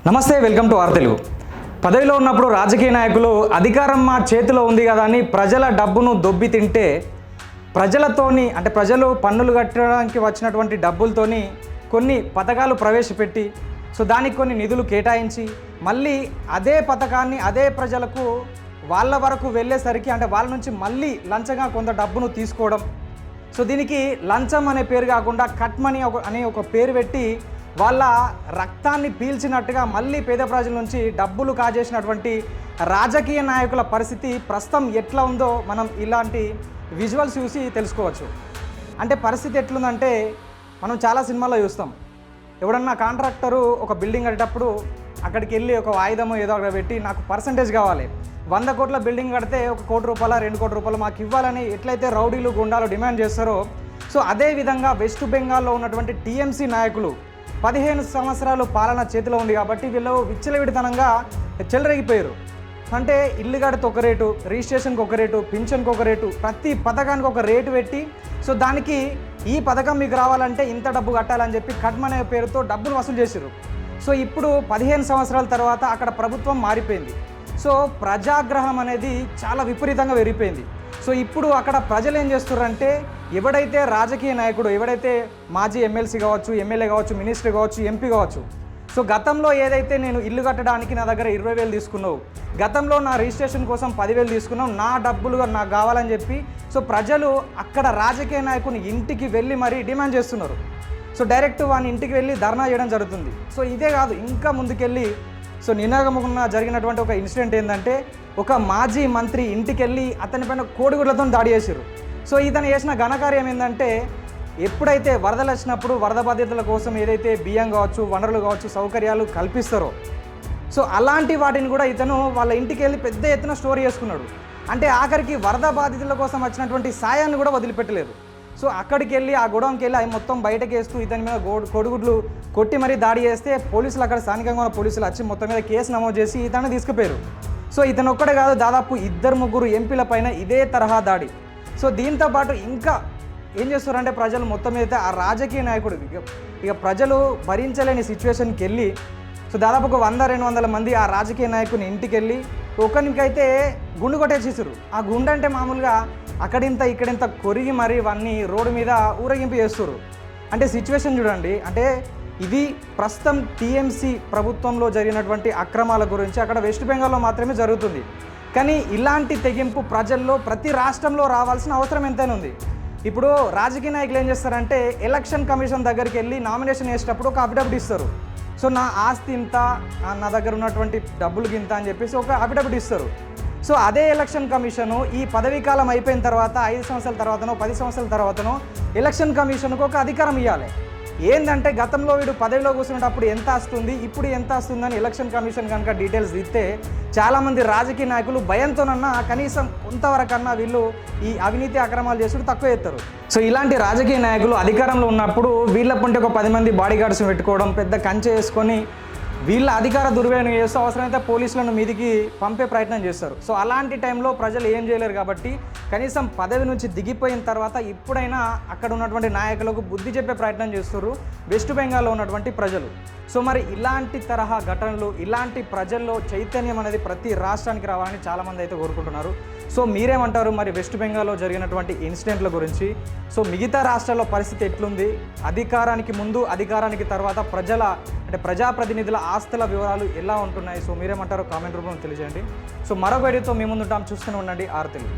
నమస్తే, welcome to are Telugu. పదవిలో ఉన్నప్పుడు రాజకీయ నాయకులు అధికారం మా చేతిలో ఉంది కదా అని ప్రజల డబ్బును దొబ్బి తింటే ప్రజలు పన్నులు కట్టడానికి వచ్చినటువంటి డబ్బులతోని కొన్ని పథకాలు ప్రవేశపెట్టి దానికి కొన్ని నిధులు కేటాయించి మళ్ళీ అదే పథకాన్ని అదే ప్రజలకు వాళ్ళ వరకు వెళ్ళేసరికి వాళ్ళ నుంచి మళ్ళీ లంచంగా కొంత డబ్బును తీసుకోవడం. దీనికి లంచం అనే పేరు కాకుండా కట్ మనీ అనే ఒక పేరు పెట్టి వాళ్ళ రక్తాన్ని పీల్చినట్టుగా మళ్ళీ పేద ప్రజల నుంచి డబ్బులు కాజేసినటువంటి రాజకీయ నాయకుల పరిస్థితి ప్రస్తుతం ఎట్లా ఉందో మనం ఇలాంటి విజువల్స్ చూసి తెలుసుకోవచ్చు. పరిస్థితి ఎట్లుందంటే మనం చాలా సినిమాల్లో చూస్తాం. ఎవడన్నా కాంట్రాక్టరు ఒక బిల్డింగ్ కట్టేటప్పుడు అక్కడికి వెళ్ళి ఒక ఆయుధము ఏదో అక్కడ పెట్టి నాకు పర్సంటేజ్ కావాలి, 100 కోట్ల బిల్డింగ్ కడితే 1 కోటి రూపాయల 2 కోట్ల రూపాయలు మాకు ఇవ్వాలని ఎట్లయితే రౌడీలు గుండాలు డిమాండ్ చేస్తారో అదేవిధంగా వెస్ట్ బెంగాల్లో ఉన్నటువంటి టీఎంసీ నాయకులు 15 సంవత్సరాలు పాలన చేతిలో ఉంది కాబట్టి వీళ్ళు విచ్చలవిడితనంగా చెలరేగిపోయారు. ఇల్లు కడితే ఒక రేటు, రిజిస్ట్రేషన్కి ఒక రేటు, పింఛన్కి ఒక రేటు, ప్రతి పథకానికి ఒక రేటు పెట్టి దానికి ఈ పథకం మీకు రావాలంటే ఇంత డబ్బు కట్టాలని చెప్పి కట్మనే పేరుతో డబ్బులు వసూలు చేశారు. ఇప్పుడు 15 సంవత్సరాల తర్వాత అక్కడ ప్రభుత్వం మారిపోయింది. ప్రజాగ్రహం అనేది చాలా విపరీతంగా పెరిగిపోయింది. ఇప్పుడు అక్కడ ప్రజలు ఏం చేస్తున్నారంటే ఎవడైతే రాజకీయ నాయకుడు, ఎవడైతే మాజీ ఎమ్మెల్సీ కావచ్చు, ఎమ్మెల్యే కావచ్చు, మినిస్టర్ కావచ్చు, ఎంపీ కావచ్చు, గతంలో ఏదైతే నేను ఇల్లు కట్టడానికి నా దగ్గర 20,000 తీసుకున్నావు, గతంలో నా రిజిస్ట్రేషన్ కోసం 10,000 తీసుకున్నావు, నా డబ్బులుగా నాకు కావాలని చెప్పి ప్రజలు అక్కడ రాజకీయ నాయకుని ఇంటికి వెళ్ళి మరీ డిమాండ్ చేస్తున్నారు. డైరెక్ట్ వాని ఇంటికి వెళ్ళి ధర్నా చేయడం జరుగుతుంది. ఇదే కాదు, ఇంకా ముందుకెళ్ళి నిన్నగమున్న జరిగినటువంటి ఒక ఇన్సిడెంట్ ఏంటంటే ఒక మాజీ మంత్రి ఇంటికి వెళ్ళి అతనిపైన కోడిగుడ్లతో దాడి చేశారు. ఇతను చేసిన ఘనకార్యం ఏంటంటే ఎప్పుడైతే వరదలు వచ్చినప్పుడు వరద బాధితుల కోసం ఏదైతే బియ్యం కావచ్చు, వనరులు కావచ్చు, సౌకర్యాలు కల్పిస్తారో అలాంటి వాటిని కూడా ఇతను వాళ్ళ ఇంటికి వెళ్ళి పెద్ద ఎత్తున స్టోర్ చేసుకున్నాడు. ఆఖరికి వరద బాధితుల కోసం వచ్చినటువంటి సాయాన్ని కూడా వదిలిపెట్టలేదు. అక్కడికి వెళ్ళి ఆ గొడవకి వెళ్ళి అవి మొత్తం బయటకు వేస్తూ ఇతని మీద కోడిగుడ్లు కొట్టి మరీ దాడి చేస్తే పోలీసులు, అక్కడ స్థానికంగా ఉన్న పోలీసులు వచ్చి మొత్తం మీద కేసు నమోదు చేసి ఇతన్ని తీసుకుపోయారు. ఇతను ఒక్కడే కాదు, దాదాపు 2-3 ఎంపీల పైన ఇదే తరహా దాడి. దీంతో పాటు ఇంకా ఏం చేస్తారంటే ప్రజలు మొత్తం మీద ఆ రాజకీయ నాయకుడు ఇక ప్రజలు భరించలేని సిచ్యువేషన్కి వెళ్ళి దాదాపు ఒక 100-200 మంది ఆ రాజకీయ నాయకుని ఇంటికి వెళ్ళి ఒకరికైతే గుండు కొట్టేసేసారు. ఆ గుండు అంటే మామూలుగా అక్కడింత ఇక్కడింత కొరిగి మరి ఇవన్నీ రోడ్డు మీద ఊరేగింపు చేస్తారు. సిచ్యువేషన్ చూడండి. ఇది ప్రస్తుతం టీఎంసీ ప్రభుత్వంలో జరిగినటువంటి అక్రమాల గురించి అక్కడ వెస్ట్ బెంగాల్లో మాత్రమే జరుగుతుంది. కానీ ఇలాంటి తెగింపు ప్రజల్లో ప్రతి రాష్ట్రంలో రావాల్సిన అవసరం ఎంతైనా ఉంది. ఇప్పుడు రాజకీయ నాయకులు ఏం చేస్తారంటే ఎలక్షన్ కమిషన్ దగ్గరికి వెళ్ళి నామినేషన్ వేసేటప్పుడు ఒక అఫిడవిట్ ఇస్తారు. నా ఆస్తి ఇంత, నా దగ్గర ఉన్నటువంటి డబ్బులకి ఇంత అని చెప్పేసి ఒక అఫిడవిట్ ఇస్తారు. అదే ఎలక్షన్ కమిషను ఈ పదవీ కాలం అయిపోయిన తర్వాత 5 సంవత్సరాల తర్వాతనో 10 సంవత్సరాల తర్వాతనో ఎలక్షన్ కమిషన్కు ఒక అధికారం ఇవ్వాలి. ఏంటంటే గతంలో వీడు పదవిలో కూర్చున్నప్పుడు ఎంత వస్తుంది, ఇప్పుడు ఎంత వస్తుందని ఎలక్షన్ కమిషన్ కనుక డీటెయిల్స్ ఇస్తే చాలామంది రాజకీయ నాయకులు భయంతోనన్నా కనీసం కొంతవరకన్నా వీళ్ళు ఈ అవినీతి అక్రమాలు చేసుకుంటూ తక్కువ చేస్తారు. ఇలాంటి రాజకీయ నాయకులు అధికారంలో ఉన్నప్పుడు వీళ్ళ పంటే ఒక 10 మంది బాడీ గార్డ్స్ని పెట్టుకోవడం, పెద్ద కంచె వేసుకొని వీళ్ళ అధికార దుర్వినియోగం చేస్తూ అవసరమైతే పోలీసులను మీదికి పంపే ప్రయత్నం చేస్తారు. అలాంటి టైంలో ప్రజలు ఏం చేయలేరు కాబట్టి కనీసం పదవి నుంచి దిగిపోయిన తర్వాత ఇప్పుడైనా అక్కడ ఉన్నటువంటి నాయకులకు బుద్ధి చెప్పే ప్రయత్నం చేస్తారు వెస్ట్ బెంగాల్లో ఉన్నటువంటి ప్రజలు. మరి ఇలాంటి తరహా ఘటనలు, ఇలాంటి ప్రజల్లో చైతన్యం అనేది ప్రతి రాష్ట్రానికి రావాలని చాలామంది అయితే కోరుకుంటున్నారు. మీరేమంటారు మరి వెస్ట్ బెంగాల్లో జరిగినటువంటి ఇన్సిడెంట్ల గురించి? మిగతా రాష్ట్రాల్లో పరిస్థితి ఎట్లుంది? అధికారానికి ముందు, అధికారానికి తర్వాత ప్రజాప్రతినిధుల ఆస్తుల వివరాలు ఎలా ఉంటున్నాయి? మీరేమంటారో కామెంట్ రూపంలో తెలియజేయండి. మరొక వీడియోతో మీ ముందుంటాం. చూస్తూనే ఉండండి ఆర్ తెలుగు.